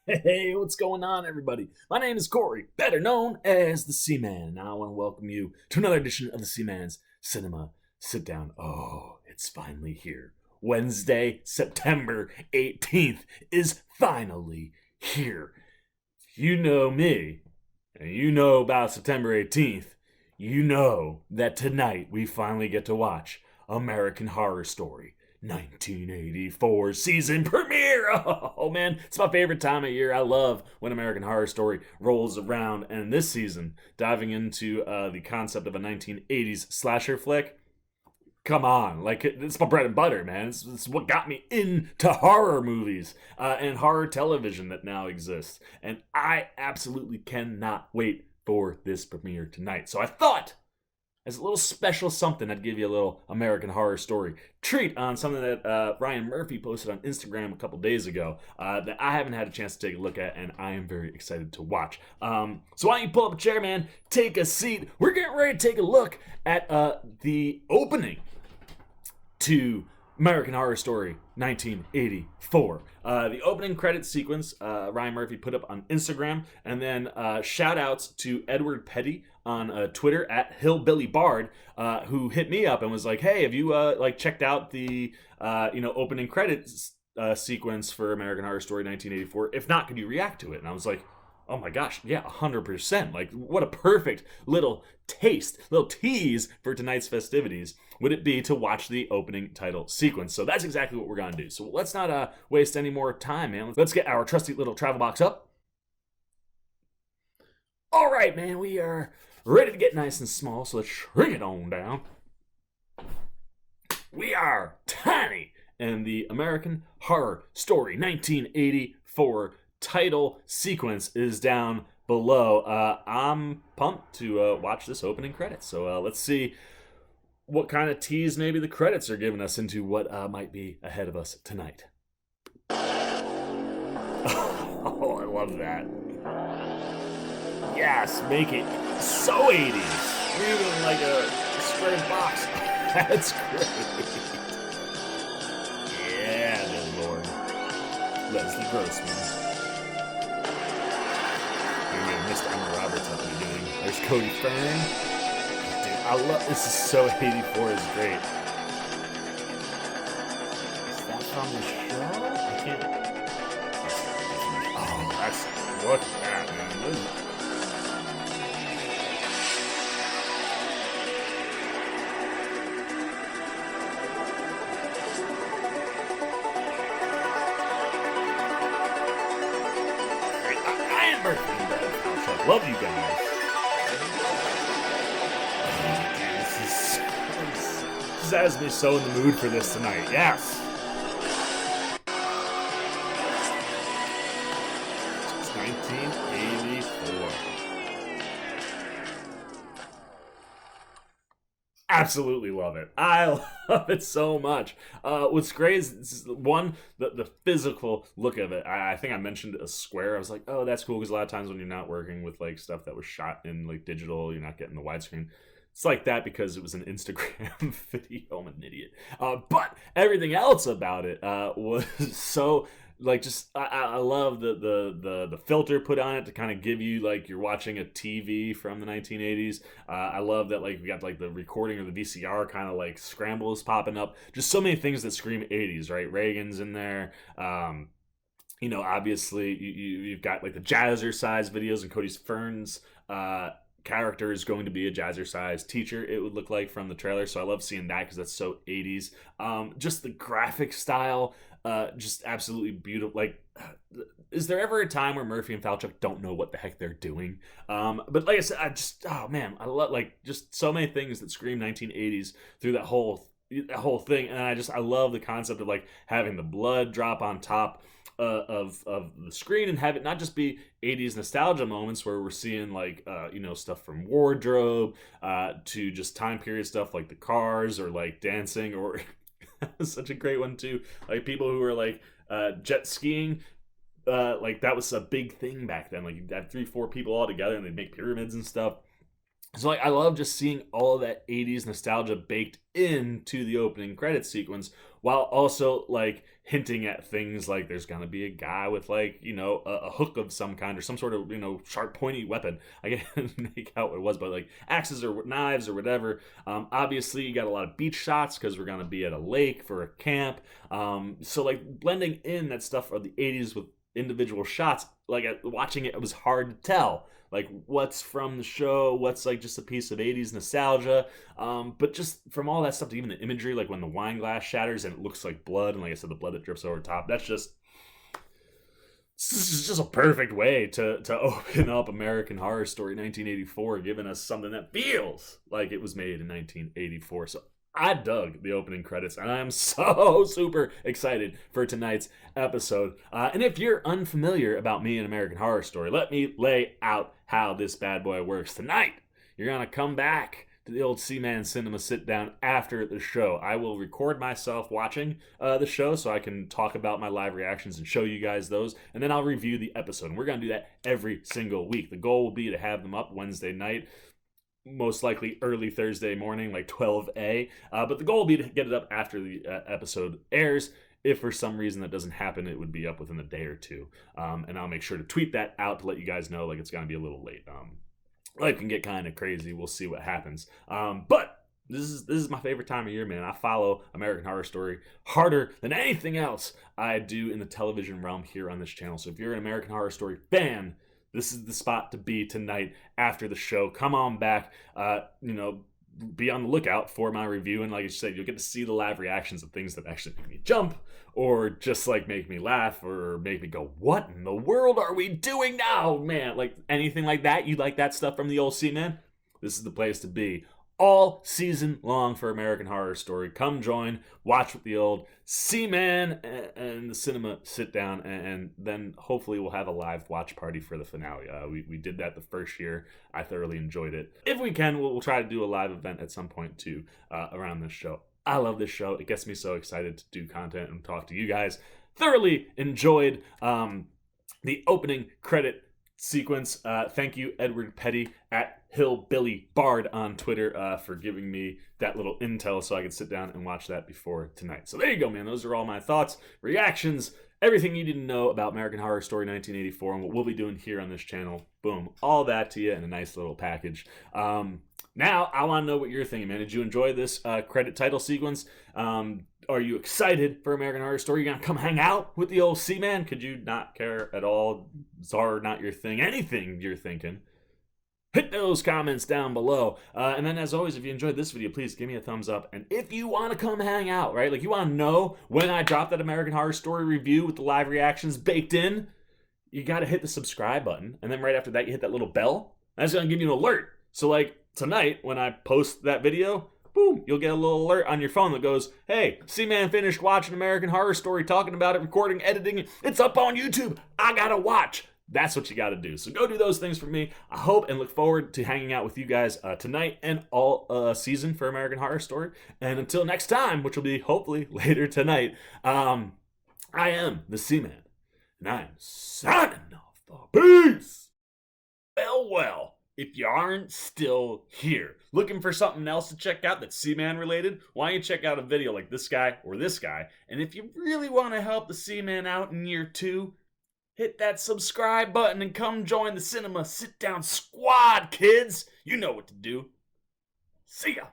Hey, what's going on, everybody? My name is Corey, better known as the Seaman, and I want to welcome you to another edition of the Seaman's Cinema Sit Down. Oh, it's finally here. Wednesday, September 18th is finally here. If you know me, and you know about September 18th, you know that tonight we finally get to watch American Horror Story 1984 season premiere. Oh man, it's my favorite time of year. I love when American Horror Story rolls around. And this season, diving into the concept of a 1980s slasher flick. Come on, like it's my bread and butter, man. It's what got me into horror movies and horror television that now exists. And I absolutely cannot wait for this premiere tonight. So I thought, as a little special something, I'd give you a little American Horror Story treat on something that Ryan Murphy posted on Instagram a couple days ago that I haven't had a chance to take a look at, and I am very excited to watch. So why don't you pull up a chair, man, take a seat. We're getting ready to take a look at the opening to American Horror Story 1984. The opening credit sequence Ryan Murphy put up on Instagram, and then shout outs to Edward Petty on Twitter at Hillbilly Bard, who hit me up and was like, "Hey, have you checked out the opening credits sequence for American Horror Story 1984? If not, could you react to it?" And I was like, "Oh my gosh, yeah, 100%. Like, what a perfect little tease for tonight's festivities would it be to watch the opening title sequence." So that's exactly what we're going to do. So let's not waste any more time, man. Let's get our trusty little travel box up. All right, man, we are ready to get nice and small, so let's shrink it on down. We are tiny, and the American Horror Story 1984 title sequence is down below. I'm pumped to watch this opening credits. So let's see what kind of tease maybe the credits are giving us into what might be ahead of us tonight. Oh, I love that. Yes, make it so 80s. Even like a square box. That's great. Yeah, good lord. Leslie Grossman. We missed Emma Roberts at the beginning. There's Cody Fern. Dude, I love this. Is so 84 is great. Is that from the show? I can't. Oh, that's look at that, man. Love you guys. This has me so in the mood for this tonight. Yes. It's 1984. Absolutely love it. I love it so much. What's great is one, the physical look of it. I think I mentioned a square. I was like, oh, that's cool, because a lot of times when you're not working with like stuff that was shot in like digital, you're not getting the widescreen. It's like that because it was an Instagram video. I'm an idiot. But everything else about it was so like just I love the filter put on it to kind of give you like you're watching a TV from the 1980s. I love that like we got like the recording or the VCR kind of like scrambles popping up. Just so many things that scream 80s, right? Reagan's in there. Obviously you've got like the Jazzercise videos and Cody Fern's character is going to be a Jazzercise teacher, it would look like from the trailer. So I love seeing that because that's so 80s. Just the graphic style, just absolutely beautiful. Like, is there ever a time where Murphy and Falchuk don't know what the heck they're doing? But like I said, I love like just so many things that scream 1980s through that whole thing. And I love the concept of like having the blood drop on top of the screen and have it not just be 80s nostalgia moments where we're seeing like stuff from wardrobe to just time period stuff like the cars or like dancing or such a great one too, like people who were like jet skiing, like that was a big thing back then. Like you'd have 3-4 people all together and they'd make pyramids and stuff. So like I love just seeing all of that 80s nostalgia baked into the opening credit sequence while also like hinting at things like there's gonna be a guy with like, a hook of some kind or some sort of, sharp pointy weapon. I can't make out what it was, but like axes or knives or whatever. Obviously you got a lot of beach shots because we're gonna be at a lake for a camp. So like blending in that stuff of the 80s with individual shots, like watching it was hard to tell like what's from the show, what's like just a piece of 80s nostalgia. But just from all that stuff to even the imagery, like when the wine glass shatters and it looks like blood, and like I said, the blood that drips over top, that's just this is just a perfect way to open up American Horror Story 1984, giving us something that feels like it was made in 1984. So I dug the opening credits, and I'm so super excited for tonight's episode. And if you're unfamiliar about me and American Horror Story, let me lay out how this bad boy works. Tonight, you're gonna come back to the old Seaman Cinema sit down after the show. I will record myself watching the show so I can talk about my live reactions and show you guys those, and then I'll review the episode. And we're gonna do that every single week. The goal will be to have them up Wednesday night, most likely early Thursday morning, like 12 a. But the goal will be to get it up after the episode airs. If for some reason that doesn't happen, it would be up within a day or two. And I'll make sure to tweet that out to let you guys know, like, it's going to be a little late. Life can get kind of crazy. We'll see what happens. But this is my favorite time of year, man. I follow American Horror Story harder than anything else I do in the television realm here on this channel. So if you're an American Horror Story fan, this is the spot to be tonight after the show. Come on back. Be on the lookout for my review. And like I said, you'll get to see the live reactions of things that actually make me jump or just like make me laugh or make me go, what in the world are we doing now, man? Like anything like that. You like that stuff from the old Seaman? This is the place to be. All season long for American Horror Story. Come join, watch with the old Seaman and the cinema sit down, and then hopefully we'll have a live watch party for the finale. We did that the first year. I thoroughly enjoyed it. If we can, we'll try to do a live event at some point too around this show. I love this show. It gets me so excited to do content and talk to you guys. Thoroughly enjoyed the opening credit sequence. Thank you, Edward Petty at Hillbilly Bard on Twitter for giving me that little intel so I could sit down and watch that before tonight. So there you go, man. Those are all my thoughts, reactions, everything you need to know about American Horror Story 1984 and what we'll be doing here on this channel. Boom. All that to you in a nice little package. Now, I want to know what you're thinking, man. Did you enjoy this credit title sequence? Are you excited for American Horror Story? You gonna come hang out with the old Seaman? Could you not care at all? Czar not your thing? Anything you're thinking? Hit those comments down below. And then as always, if you enjoyed this video, please give me a thumbs up. And if you want to come hang out, right? Like you want to know when I drop that American Horror Story review with the live reactions baked in, you got to hit the subscribe button. And then right after that, you hit that little bell. That's going to give you an alert. So like tonight, when I post that video, boom, you'll get a little alert on your phone that goes, hey, Seaman finished watching American Horror Story, talking about it, recording, editing. It's up on YouTube. I got to watch. That's what you got to do. So go do those things for me. I hope and look forward to hanging out with you guys tonight and all season for American Horror Story. And until next time, which will be hopefully later tonight, I am the Seaman, and I am signing off. Peace! Well, if you aren't still here, looking for something else to check out that's Seaman related, why don't you check out a video like this guy or this guy? And if you really want to help the Seaman out in year 2, hit that subscribe button and come join the Cinema Sit Down Squad, kids. You know what to do. See ya.